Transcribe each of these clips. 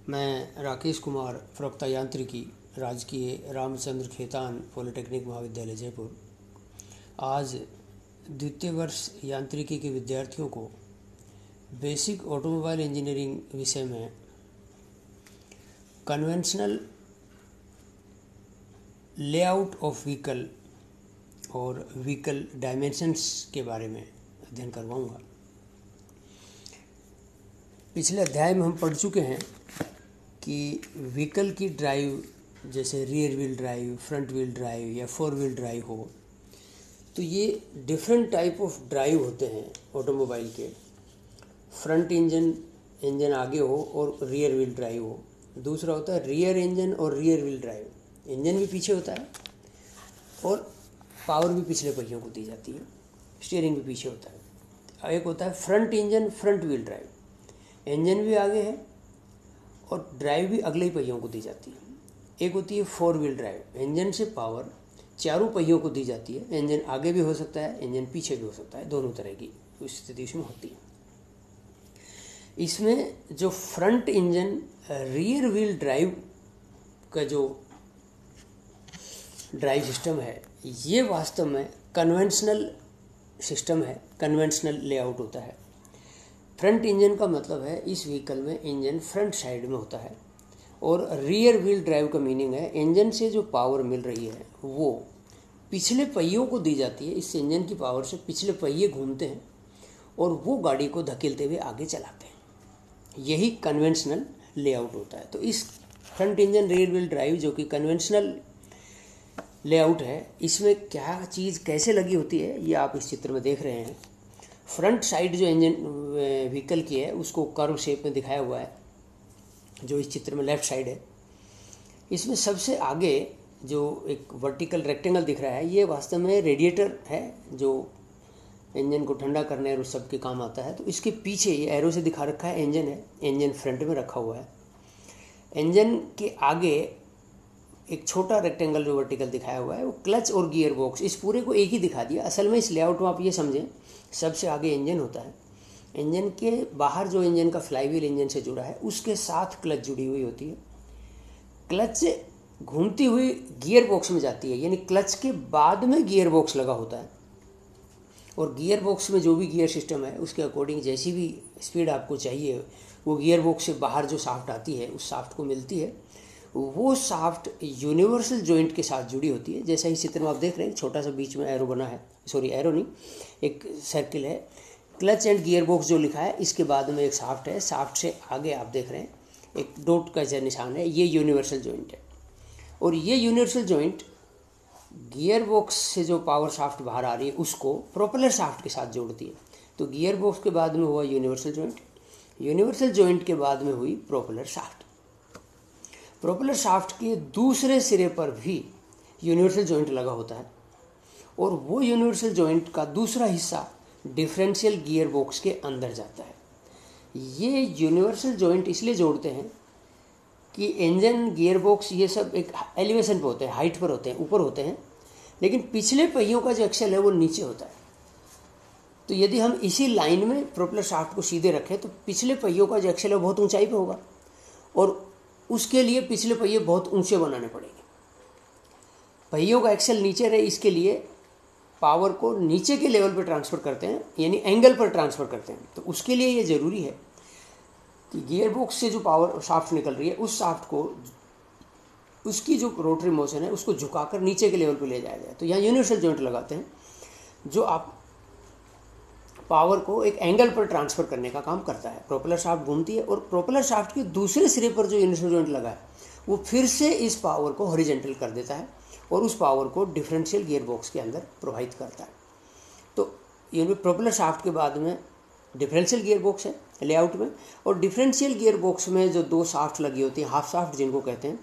मैं राकेश कुमार, प्रवक्ता यांत्रिकी, राजकीय रामचंद्र खेतान पॉलिटेक्निक महाविद्यालय जयपुर। आज द्वितीय वर्ष यांत्रिकी के विद्यार्थियों को बेसिक ऑटोमोबाइल इंजीनियरिंग विषय में कन्वेंशनल लेआउट ऑफ व्हीकल और व्हीकल डायमेंशंस के बारे में अध्ययन करवाऊंगा। पिछले अध्याय में हम पढ़ चुके हैं कि व्हीकल की ड्राइव, जैसे rear wheel drive, front wheel drive या फोर व्हील ड्राइव हो, तो ये डिफरेंट टाइप ऑफ ड्राइव होते हैं ऑटोमोबाइल के। फ्रंट इंजन आगे हो और रियर व्हील ड्राइव हो। दूसरा होता है रियर इंजन और रियर व्हील ड्राइव, इंजन भी पीछे होता है और पावर भी पिछले पहियों को दी जाती है, स्टीयरिंग भी पीछे होता है। एक होता है front engine front wheel drive, engine भी आगे है और ड्राइव भी अगले ही पहियों को दी जाती है। एक होती है फोर व्हील ड्राइव, इंजन से पावर चारों पहियों को दी जाती है, इंजन आगे भी हो सकता है, इंजन पीछे भी हो सकता है, दोनों तरह की स्थिति इसमें होती है। इसमें जो front engine rear wheel drive का जो ड्राइव सिस्टम है, ये वास्तव में कन्वेंशनल सिस्टम है, कन्वेंशनल लेआउट होता है। फ्रंट इंजन का मतलब है इस व्हीकल में इंजन फ्रंट साइड में होता है, और रियर व्हील ड्राइव का मीनिंग है इंजन से जो पावर मिल रही है वो पिछले पहियों को दी जाती है। इस इंजन की पावर से पिछले पहिए घूमते हैं और वो गाड़ी को धकेलते हुए आगे चलाते हैं। यही कन्वेंशनल लेआउट होता है। तो इस front engine rear wheel drive जो कि कन्वेंशनल लेआउट है, इसमें क्या चीज़ कैसे लगी होती है ये आप इस चित्र में देख रहे हैं। फ्रंट साइड जो इंजन व्हीकल की है उसको कर्व शेप में दिखाया हुआ है, जो इस चित्र में लेफ्ट साइड है। इसमें सबसे आगे जो एक वर्टिकल रेक्टेंगल दिख रहा है, ये वास्तव में रेडिएटर है जो इंजन को ठंडा करने और उस सब के काम आता है। तो इसके पीछे ये एरो से दिखा रखा है इंजन है, इंजन फ्रंट में रखा हुआ है। इंजन के आगे एक छोटा रेक्टेंगल जो वर्टिकल दिखाया हुआ है वो क्लच और गियर बॉक्स, इस पूरे को एक ही दिखा दिया। असल में इस लेआउट में आप ये समझें, सबसे आगे इंजन होता है, इंजन के बाहर जो इंजन का फ्लाईव्हील इंजन से जुड़ा है उसके साथ क्लच जुड़ी हुई होती है। क्लच घूमती हुई गियर बॉक्स में जाती है, यानी क्लच के बाद में गियर बॉक्स लगा होता है, और गियर बॉक्स में जो भी गियर सिस्टम है उसके अकॉर्डिंग जैसी भी स्पीड आपको चाहिए वो गियर बॉक्स से बाहर जो शाफ्ट आती है उस शाफ्ट को मिलती है। वो शाफ्ट यूनिवर्सल जॉइंट के साथ जुड़ी होती है। जैसा ही चित्र में आप देख रहे हैं, छोटा सा बीच में एरो बना है, सॉरी एरो नहीं, एक सर्किल है। क्लच एंड गियर बॉक्स जो लिखा है, इसके बाद में एक शाफ्ट है, शाफ्ट से आगे आप देख रहे हैं एक डॉट का जो निशान है, ये यूनिवर्सल जॉइंट है। और ये यूनिवर्सल जॉइंट गियर बॉक्स से जो पावर शाफ्ट बाहर आ रही है उसको प्रोपेलर शाफ्ट के साथ जोड़ती है। तो गियर बॉक्स के बाद में हुआ यूनिवर्सल जॉइंट, यूनिवर्सल जॉइंट के बाद में हुई प्रोपेलर शाफ्ट। प्रोपेलर शाफ्ट के दूसरे सिरे पर भी यूनिवर्सल जॉइंट लगा होता है, और वो यूनिवर्सल जॉइंट का दूसरा हिस्सा डिफरेंशियल गियर बॉक्स के अंदर जाता है। ये यूनिवर्सल जॉइंट इसलिए जोड़ते हैं कि इंजन, गियर बॉक्स ये सब एक एलिवेशन पर होते हैं, हाइट पर होते हैं, ऊपर होते हैं, लेकिन पिछले पहियों का जो एक्सेल है वो नीचे होता है। तो यदि हम इसी लाइन में प्रोपेलर शाफ्ट को सीधे रखें तो पिछले पहियों का जो एक्सेल है बहुत ऊंचाई पर होगा, और उसके लिए पिछले पहिए बहुत ऊंचे बनाने पड़ेंगे। पहियों का एक्सेल नीचे रहे, इसके लिए पावर को नीचे के लेवल पर ट्रांसफ़र करते हैं, यानी एंगल पर ट्रांसफ़र करते हैं। तो उसके लिए ये ज़रूरी है कि गियर बॉक्स से जो पावर शाफ्ट निकल रही है उस शाफ्ट को, उसकी जो रोटरी मोशन है उसको झुकाकर नीचे के लेवल पर ले जाया जाए। तो यहाँ यूनिवर्सल जॉइंट लगाते हैं जो आप पावर को एक एंगल पर ट्रांसफ़र करने का काम करता है। प्रोपेलर शाफ्ट घूमती है और प्रोपेलर शाफ्ट के दूसरे सिरे पर जो यूनिवर्सल जॉइंट लगा है वो फिर से इस पावर को हॉरिजॉन्टल कर देता है और उस पावर को डिफरेंशियल गियर बॉक्स के अंदर प्रोवाइड करता है। तो ये प्रोपेलर शाफ्ट के बाद में डिफरेंशियल गियर बॉक्स है लेआउट में, और डिफरेंशियल गियर बॉक्स में जो दो शाफ्ट लगी होती हैं, हाफ शाफ्ट जिनको कहते हैं,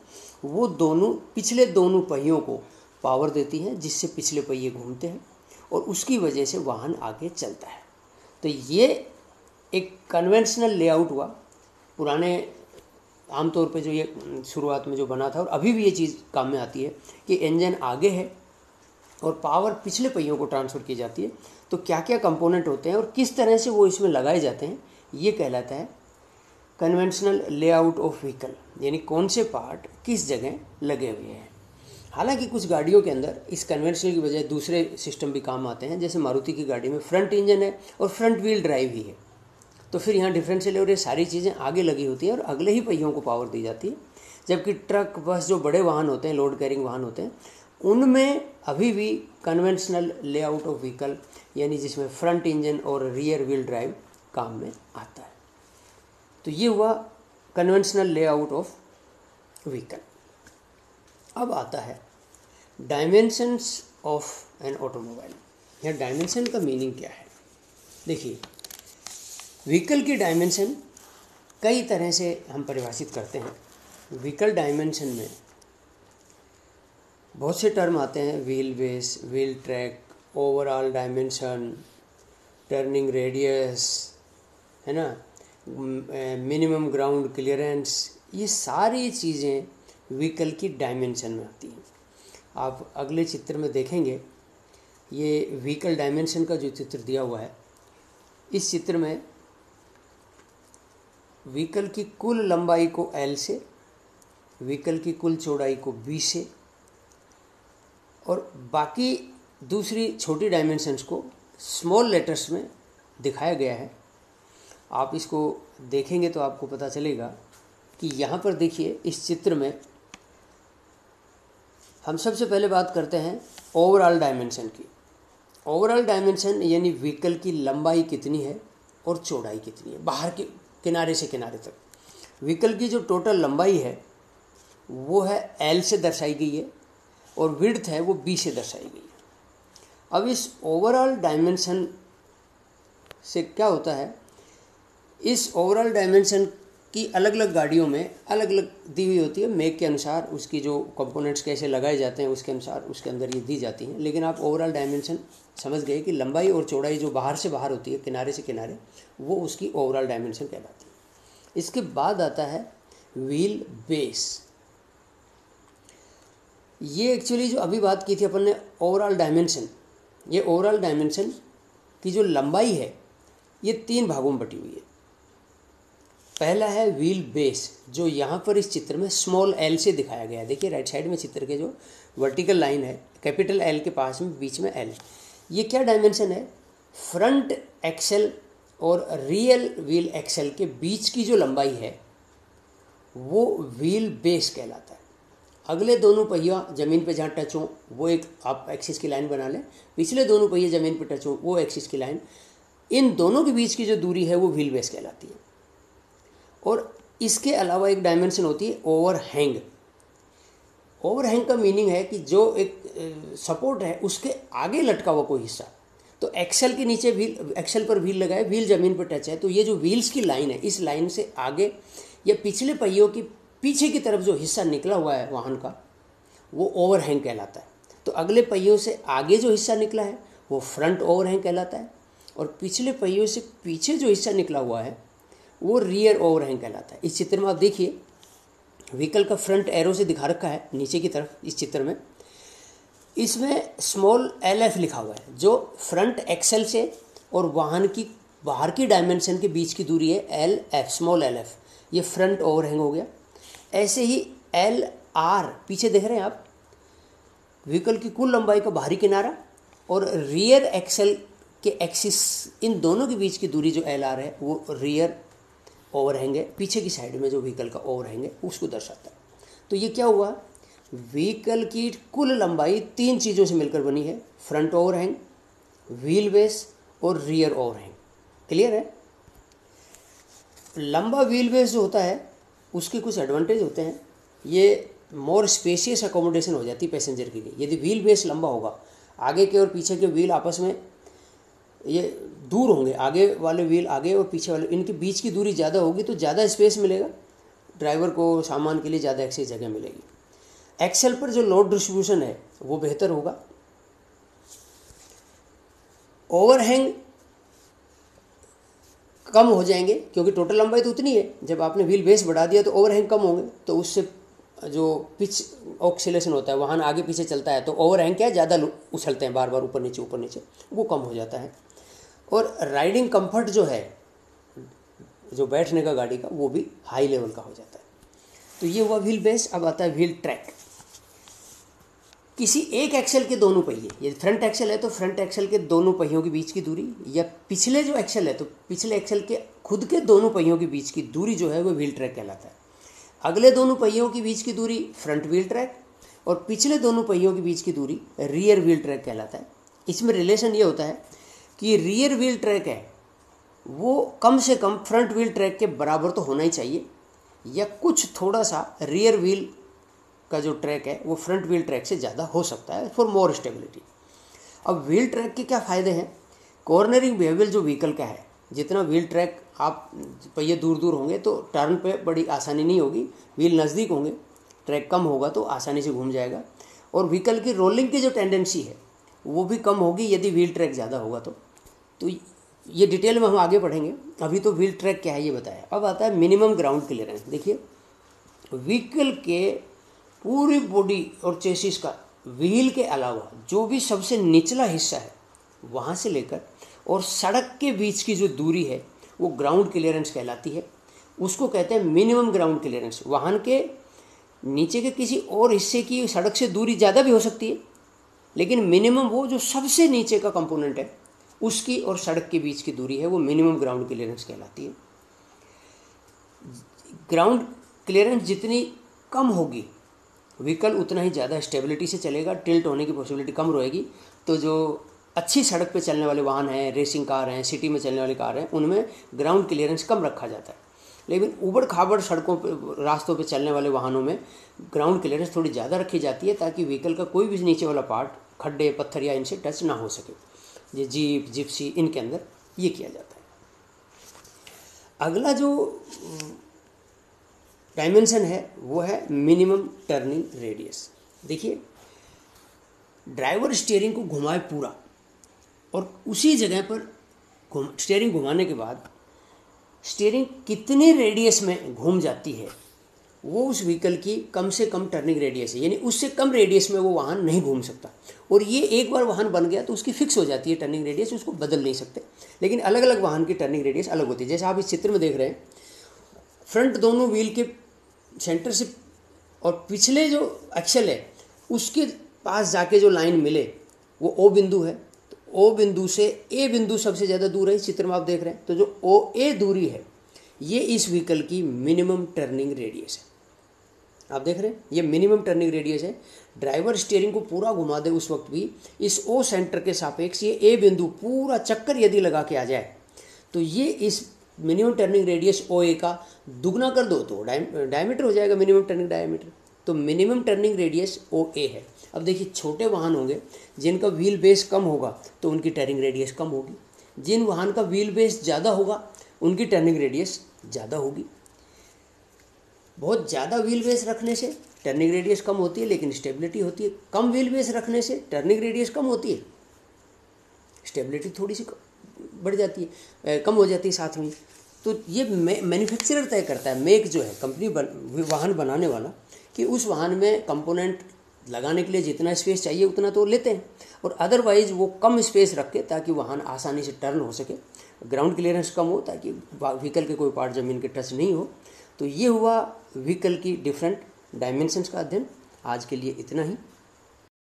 वो दोनों पिछले दोनों पहियों को पावर देती हैं, जिससे पिछले पहिए घूमते हैं और उसकी वजह से वाहन आगे चलता है। तो ये एक कन्वेंशनल लेआउट हुआ। पुराने आमतौर पे जो ये शुरुआत में जो बना था, और अभी भी ये चीज़ काम में आती है कि इंजन आगे है और पावर पिछले पहियों को ट्रांसफ़र की जाती है। तो क्या क्या कंपोनेंट होते हैं और किस तरह से वो इसमें लगाए जाते हैं, ये कहलाता है कन्वेंशनल लेआउट ऑफ व्हीकल, यानी कौन से पार्ट किस जगह लगे हुए हैं। हालांकि कुछ गाड़ियों के अंदर इस कन्वेंशनल की बजाय दूसरे सिस्टम भी काम आते हैं, जैसे मारुति की गाड़ी में फ्रंट इंजन है और फ्रंट व्हील ड्राइव ही है, तो फिर यहाँ डिफरेंशियल और ये सारी चीज़ें आगे लगी होती हैं और अगले ही पहियों को पावर दी जाती है। जबकि ट्रक, बस, जो बड़े वाहन होते हैं, लोड कैरिंग वाहन होते हैं, उनमें अभी भी कन्वेंशनल लेआउट ऑफ व्हीकल, यानी जिसमें फ्रंट इंजन और रियर व्हील ड्राइव काम में आता है। तो ये हुआ कन्वेंशनल लेआउट ऑफ व्हीकल। अब आता है डायमेंशंस ऑफ एन ऑटोमोबाइल। यह डायमेंशन का मीनिंग क्या है? देखिए, व्हीकल की डायमेंशन कई तरह से हम परिभाषित करते हैं। व्हीकल डायमेंशन में बहुत से टर्म आते हैं, wheel base, wheel track, overall dimension, turning radius, है ना, मिनिमम ग्राउंड क्लियरेंस, ये सारी चीज़ें व्हीकल की डायमेंशन में आती हैं। आप अगले चित्र में देखेंगे, ये व्हीकल डायमेंशन का जो चित्र दिया हुआ है, इस चित्र में व्हीकल की कुल लंबाई को L से, व्हीकल की कुल चौड़ाई को B से और बाकी दूसरी छोटी डायमेंशंस को स्मॉल लेटर्स में दिखाया गया है। आप इसको देखेंगे तो आपको पता चलेगा कि यहाँ पर देखिए, इस चित्र में हम सबसे पहले बात करते हैं ओवरऑल डायमेंशन की। ओवरऑल डायमेंशन यानी व्हीकल की लंबाई कितनी है और चौड़ाई कितनी है, बाहर के किनारे से किनारे तक। व्हीकल की जो टोटल लंबाई है वो है L से दर्शाई गई है और विड्थ है वो B से दर्शाई गई है। अब इस ओवरऑल डायमेंशन से क्या होता है, इस ओवरऑल डायमेंशन की अलग अलग गाड़ियों में अलग अलग दी हुई होती है, मेक के अनुसार, उसकी जो कंपोनेंट्स कैसे लगाए जाते हैं उसके अनुसार उसके अंदर ये दी जाती हैं। लेकिन आप ओवरऑल डायमेंशन समझ गए कि लंबाई और चौड़ाई जो बाहर से बाहर होती है, किनारे से किनारे, वो उसकी ओवरऑल डायमेंशन कहलाती है। इसके बाद आता है व्हील बेस। ये एक्चुअली जो अभी बात की थी अपन ने ओवरऑल डायमेंशन, ये ओवरऑल डायमेंशन की जो लंबाई है ये 3 भागों में बटी हुई है। पहला है व्हील बेस, जो यहाँ पर इस चित्र में स्मॉल L से दिखाया गया है। देखिए राइट साइड में चित्र के जो वर्टिकल लाइन है, कैपिटल L के पास में बीच में L, ये क्या डायमेंशन है? फ्रंट एक्सेल और रियल व्हील एक्सेल के बीच की जो लंबाई है वो व्हील बेस कहलाता है। अगले दोनों पहिया ज़मीन पे जहाँ टच हो वो एक आप एक्सिस की लाइन बना लें, पिछले दोनों पहिए ज़मीन पे टच हो वो एक्सिस की लाइन, इन दोनों के बीच की जो दूरी है वो व्हील बेस कहलाती है। और इसके अलावा एक डायमेंशन होती है ओवरहैंग। ओवरहैंग का मीनिंग है कि जो एक सपोर्ट है उसके आगे लटका हुआ कोई हिस्सा, तो एक्सेल के नीचे व्हील, एक्सेल पर व्हील लगा है, व्हील ज़मीन पर टच है, तो ये जो व्हील्स की लाइन है, इस लाइन से आगे या पिछले पहियों की पीछे की तरफ जो हिस्सा निकला हुआ है वाहन का, वो ओवरहैंग कहलाता है। तो अगले पहियों से आगे जो हिस्सा निकला है वो फ्रंट ओवरहैंग कहलाता है और पिछले पहियों से पीछे जो हिस्सा निकला हुआ है वो रियर ओवरहैंग कहलाता है। इस चित्र में आप देखिए, व्हीकल का फ्रंट एरो से दिखा रखा है नीचे की तरफ। इस चित्र में इसमें स्मॉल LF लिखा हुआ है, जो फ्रंट एक्सेल से और वाहन की बाहर की डायमेंशन के बीच की दूरी है LF, स्मॉल LF, ये फ्रंट ओवरहैंग हो गया। ऐसे ही LR पीछे देख रहे हैं आप, व्हीकल की कुल लंबाई का बाहरी किनारा और रियर एक्सेल के एक्सिस, इन दोनों के बीच की दूरी जो LR है वो रियर ओवरहैंग है, पीछे की साइड में जो व्हीकल का ओवरहैंग है उसको दर्शाता है। तो ये क्या हुआ, व्हीकल की कुल लंबाई 3 चीज़ों से मिलकर बनी है, फ्रंट ओवरहैंग, व्हील बेस और रियर ओवरहैंग। क्लियर है? लंबा व्हील बेस जो होता है उसके कुछ एडवांटेज होते हैं। ये मोर स्पेशियस अकोमोडेशन हो जाती है पैसेंजर के लिए। यदि व्हील बेस लंबा होगा, आगे के और पीछे के व्हील आपस में ये दूर होंगे, आगे वाले व्हील आगे और पीछे वाले, इनके बीच की दूरी ज़्यादा होगी तो ज़्यादा स्पेस मिलेगा ड्राइवर को, सामान के लिए ज़्यादा एक्सेस जगह मिलेगी। एक्सेल पर जो लोड डिस्ट्रीब्यूशन है वो बेहतर होगा। ओवरहैंग कम हो जाएंगे क्योंकि टोटल लंबाई तो उतनी है, जब आपने व्हील बेस बढ़ा दिया तो ओवरहैंग कम होंगे, तो उससे जो पिच ऑक्सीलेशन होता है, वाहन आगे पीछे चलता है तो ओवरहैंग क्या है, ज़्यादा उछलते हैं बार बार ऊपर नीचे, वो कम हो जाता है। और राइडिंग कंफर्ट जो है, जो बैठने का गाड़ी का वो भी हाई लेवल का हो जाता है। तो ये हुआ व्हील बेस। अब आता है व्हील ट्रैक। किसी एक एक्सेल के दोनों पहिए, यदि फ्रंट एक्सेल है तो फ्रंट एक्सेल के दोनों पहियों के बीच की दूरी, या पिछले जो एक्सेल है तो पिछले एक्सेल के खुद के दोनों पहियों के बीच की दूरी जो है वो व्हील ट्रैक कहलाता है। अगले दोनों पहियों के बीच की दूरी फ्रंट व्हील ट्रैक, और पिछले दोनों पहियों के बीच की दूरी रियर व्हील ट्रैक कहलाता है। इसमें रिलेशन ये होता है कि रियर व्हील ट्रैक है वो कम से कम फ्रंट व्हील ट्रैक के बराबर तो होना ही चाहिए, या कुछ थोड़ा सा रियर व्हील का जो ट्रैक है वो फ्रंट व्हील ट्रैक से ज़्यादा हो सकता है फॉर मोर स्टेबिलिटी। अब व्हील ट्रैक के क्या फ़ायदे हैं? कॉर्नरिंग बिहेवियर जो व्हीकल का है, जितना व्हील ट्रैक आप पहिए दूर दूर होंगे तो टर्न पे बड़ी आसानी नहीं होगी, व्हील नज़दीक होंगे ट्रैक कम होगा तो आसानी से घूम जाएगा, और व्हीकल की रोलिंग की जो टेंडेंसी है वो भी कम होगी यदि व्हील ट्रैक ज़्यादा होगा तो ये डिटेल में हम आगे पढ़ेंगे। अभी तो व्हील ट्रैक क्या है ये बताया। अब आता है मिनिमम ग्राउंड क्लियरेंस। देखिए, व्हीकल के पूरी बॉडी और चेसिस का व्हील के अलावा जो भी सबसे निचला हिस्सा है वहाँ से लेकर और सड़क के बीच की जो दूरी है वो ग्राउंड क्लियरेंस कहलाती है। उसको कहते हैं मिनिमम ग्राउंड क्लियरेंस। वाहन के नीचे के किसी और हिस्से की सड़क से दूरी ज़्यादा भी हो सकती है, लेकिन मिनिमम वो जो सबसे नीचे का कंपोनेंट है उसकी और सड़क के बीच की दूरी है वो मिनिमम ग्राउंड क्लियरेंस कहलाती है। ग्राउंड क्लियरेंस जितनी कम होगी व्हीकल उतना ही ज़्यादा स्टेबिलिटी से चलेगा, टिल्ट होने की पॉसिबिलिटी कम रहेगी। तो जो अच्छी सड़क पे चलने वाले वाहन हैं, रेसिंग कार हैं, सिटी में चलने वाली कार हैं, उनमें ग्राउंड क्लियरेंस कम रखा जाता है। लेकिन ऊबड़ खाबड़ सड़कों पे रास्तों पे चलने वाले वाहनों में ग्राउंड क्लियरेंस थोड़ी ज़्यादा रखी जाती है ताकि व्हीकल का कोई भी नीचे वाला पार्ट खड्डे पत्थर या इनसे टच ना हो सके। ये जीप जिप्सी इनके अंदर ये किया जाता है। अगला जो डायमेंशन है वो है मिनिमम टर्निंग रेडियस। देखिए, ड्राइवर स्टीयरिंग को घुमाए पूरा और उसी जगह पर स्टीयरिंग घुमाने के बाद स्टीयरिंग कितने रेडियस में घूम जाती है वो उस व्हीकल की कम से कम टर्निंग रेडियस है, यानी उससे कम रेडियस में वो वाहन नहीं घूम सकता। और ये एक बार वाहन बन गया तो उसकी फिक्स हो जाती है टर्निंग रेडियस, उसको बदल नहीं सकते। लेकिन अलग अलग वाहन की टर्निंग रेडियस अलग होती है। जैसे आप इस चित्र में देख रहे हैं, फ्रंट दोनों व्हील के सेंटर से और पिछले जो एक्सेल है उसके पास जाके जो लाइन मिले वो ओ बिंदु है। तो ओ बिंदु से ए बिंदु सबसे ज़्यादा दूर है, इस चित्र में आप देख रहे हैं। तो जो ओ ए दूरी है ये इस व्हीकल की मिनिमम टर्निंग रेडियस है। आप देख रहे हैं ये मिनिमम टर्निंग रेडियस है। ड्राइवर स्टीयरिंग को पूरा घुमा दे उस वक्त भी इस ओ सेंटर के सापेक्ष ये ए बिंदु पूरा चक्कर यदि लगा के आ जाए तो ये इस मिनिमम टर्निंग रेडियस ओ ए का दुगना कर दो तो डायमीटर हो जाएगा मिनिमम टर्निंग डायमीटर। तो मिनिमम टर्निंग रेडियस ओ ए है। अब देखिए, छोटे वाहन होंगे जिनका व्हील बेस कम होगा तो उनकी टर्निंग रेडियस कम होगी, जिन वाहन का व्हील बेस ज़्यादा होगा उनकी टर्निंग रेडियस ज़्यादा होगी। बहुत ज़्यादा व्हील बेस रखने से टर्निंग रेडियस कम होती है लेकिन स्टेबिलिटी होती है। कम व्हील बेस रखने से टर्निंग रेडियस कम होती है, स्टेबिलिटी थोड़ी सी बढ़ जाती है, कम हो जाती है साथ में। तो ये मैन्युफैक्चरर तय करता है, मेक जो है कंपनी वाहन बनाने वाला, कि उस वाहन में कंपोनेंट लगाने के लिए जितना स्पेस चाहिए उतना तो लेते हैं, और अदरवाइज वो कम स्पेस रख के ताकि वाहन आसानी से टर्न हो सके, ग्राउंड क्लियरेंस कम हो ताकि व्हीकल के कोई पार्ट ज़मीन के टच नहीं हो। तो ये हुआ व्हीकल की डिफरेंट डायमेंशंस का अध्ययन। आज के लिए इतना ही।